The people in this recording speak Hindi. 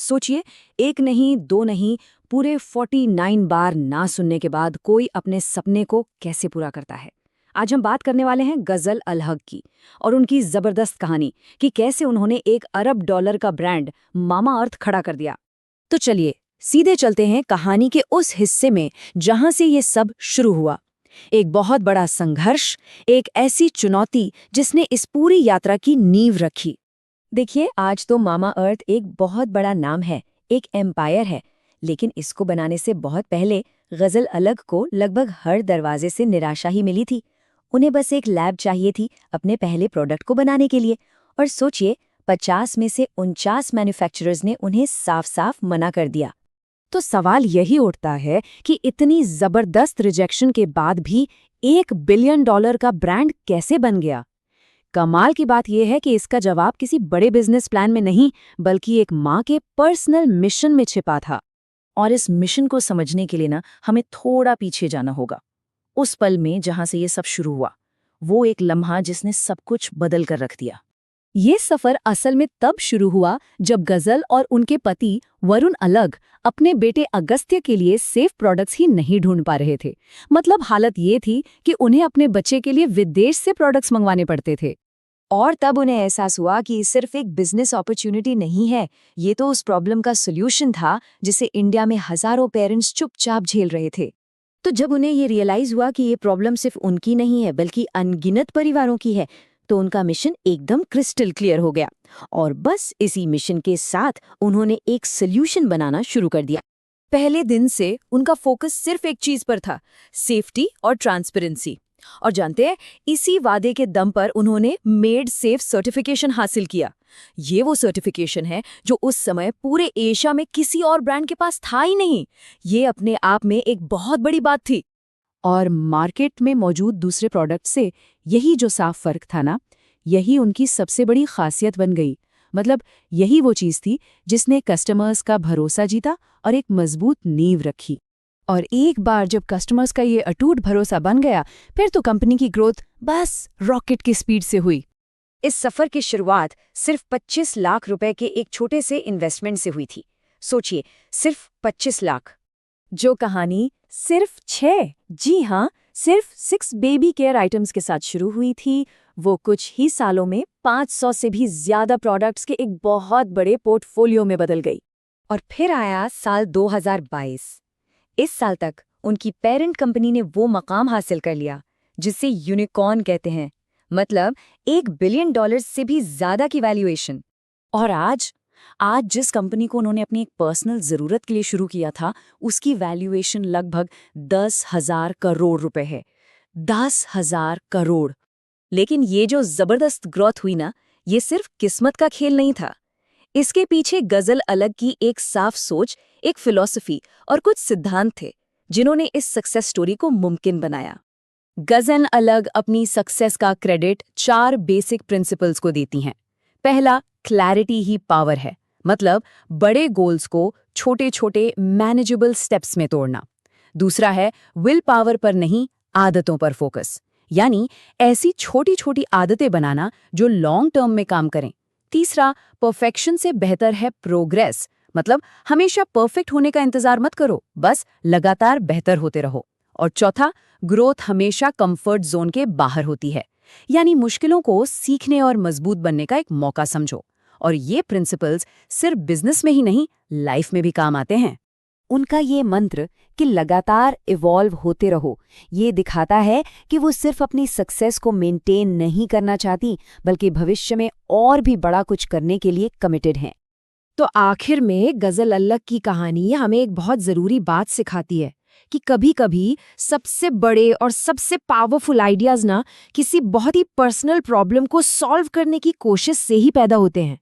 सोचिए, एक नहीं दो नहीं, पूरे 49 बार ना सुनने के बाद कोई अपने सपने को कैसे पूरा करता है। आज हम बात करने वाले हैं गजल अलहग की और उनकी जबरदस्त कहानी कि कैसे उन्होंने $1 अरब का ब्रांड मामा अर्थ खड़ा कर दिया। तो चलिए सीधे चलते हैं कहानी के उस हिस्से में जहां से ये सब शुरू हुआ। एक बहुत बड़ा संघर्ष, एक ऐसी चुनौती जिसने इस पूरी यात्रा की नींव रखी। देखिए, आज तो मामा अर्थ एक बहुत बड़ा नाम है, एक एम्पायर है, लेकिन इसको बनाने से बहुत पहले गजल अलग को लगभग हर दरवाजे से निराशा ही मिली थी। उन्हें बस एक लैब चाहिए थी अपने पहले प्रोडक्ट को बनाने के लिए, और सोचिए 50 में से 49 मैन्युफैक्चरर्स ने उन्हें साफ साफ मना कर दिया। तो सवाल यही उठता है कि इतनी जबरदस्त रिजेक्शन के बाद भी $1 बिलियन का ब्रांड कैसे बन गया। कमाल की बात यह है कि इसका जवाब किसी बड़े बिजनेस प्लान में नहीं, बल्कि एक माँ के पर्सनल मिशन में छिपा था। और इस मिशन को समझने के लिए हमें थोड़ा पीछे जाना होगा, उस पल में जहां से ये सब शुरू हुआ, वो एक लम्हा जिसने सब कुछ बदल कर रख दिया। ये सफर असल में तब शुरू हुआ जब गजल और उनके पति वरुण अलग अपने बेटे अगस्त्य के लिए सेफ प्रोडक्ट्स ही नहीं ढूंढ पा रहे थे। मतलब हालत ये थी कि उन्हें अपने बच्चे के लिए विदेश से प्रोडक्ट्स मंगवाने पड़ते थे। और तब उन्हें एहसास हुआ कि सिर्फ एक बिजनेस अपॉर्चुनिटी नहीं है, ये तो उस प्रॉब्लम का सॉल्यूशन था जिसे इंडिया में हजारों पेरेंट्स चुपचाप झेल रहे थे। तो जब उन्हें ये रियलाइज हुआ कि ये प्रॉब्लम सिर्फ उनकी नहीं है बल्कि अनगिनत परिवारों की है, तो उनका मिशन एकदम क्रिस्टल क्लियर हो गया। और बस इसी मिशन के साथ उन्होंने एक सॉल्यूशन बनाना शुरू कर दिया। पहले दिन से उनका फोकस सिर्फ एक चीज पर था, सेफ्टी और ट्रांसपेरेंसी। और जानते हैं, इसी वादे के दम पर उन्होंने मेड सेफ सर्टिफिकेशन हासिल किया। ये वो सर्टिफिकेशन है जो उस समय पूरे एशिया में किसी और ब्रांड के पास था ही नहीं। ये अपने आप में एक बहुत बड़ी बात थी। और मार्केट में मौजूद दूसरे प्रोडक्ट से यही जो साफ फर्क था ना, यही उनकी सबसे बड़ी खासियत बन गई। मतलब यही वो चीज थी जिसने कस्टमर्स का भरोसा जीता और एक मजबूत नींव रखी। और एक बार जब कस्टमर्स का ये अटूट भरोसा बन गया, फिर तो कंपनी की ग्रोथ बस रॉकेट की स्पीड से हुई। इस सफर की शुरुआत सिर्फ 25 लाख रुपए के एक छोटे से इन्वेस्टमेंट से हुई थी। सोचिए, सिर्फ 25 लाख। जो कहानी सिर्फ 6 बेबी केयर आइटम्स के साथ शुरू हुई थी, वो कुछ ही सालों में 500 से भी ज्यादा प्रोडक्ट्स के एक बहुत बड़े पोर्टफोलियो में बदल गई। और फिर आया साल 2022। इस साल तक उनकी पेरेंट कंपनी ने वो मकाम हासिल कर लिया जिसे यूनिकॉर्न कहते हैं, मतलब $1 बिलियन से भी ज्यादा की वैल्यूएशन। और आज जिस कंपनी को उन्होंने अपनी एक पर्सनल जरूरत के लिए शुरू किया था, उसकी वैल्यूएशन लगभग 10,000 करोड़ रुपए है। 10,000 करोड़। लेकिन ये जो जबरदस्त ग्रोथ हुई ना, ये सिर्फ किस्मत का खेल नहीं था। इसके पीछे गजल अलग की एक साफ सोच, एक फिलॉसफी और कुछ सिद्धांत थे जिन्होंने इस सक्सेस स्टोरी को मुमकिन बनाया। गजल अलग अपनी सक्सेस का क्रेडिट 4 बेसिक प्रिंसिपल्स को देती हैं। पहला, क्लैरिटी ही पावर है। मतलब बड़े गोल्स को छोटे छोटे मैनेजेबल स्टेप्स में तोड़ना। दूसरा है विल पावर पर नहीं, आदतों पर फोकस, यानी ऐसी छोटी छोटी आदतें बनाना जो लॉन्ग टर्म में काम करें। तीसरा, परफेक्शन से बेहतर है प्रोग्रेस। मतलब हमेशा परफेक्ट होने का इंतजार मत करो, बस लगातार बेहतर होते रहो। और चौथा, ग्रोथ हमेशा कंफर्ट जोन के बाहर होती है, यानी मुश्किलों को सीखने और मजबूत बनने का एक मौका समझो। और ये प्रिंसिपल्स सिर्फ बिजनेस में ही नहीं, लाइफ में भी काम आते हैं। उनका ये मंत्र कि लगातार इवॉल्व होते रहो, ये दिखाता है कि वो सिर्फ अपनी सक्सेस को मेंटेन नहीं करना चाहती, बल्कि भविष्य में और भी बड़ा कुछ करने के लिए कमिटेड हैं। तो आखिर में गजल अलग की कहानी हमें एक बहुत जरूरी बात सिखाती है कि कभी-कभी सबसे बड़े और सबसे पावरफुल आइडियाज किसी बहुत ही पर्सनल प्रॉब्लम को सॉल्व करने की कोशिश से ही पैदा होते हैं।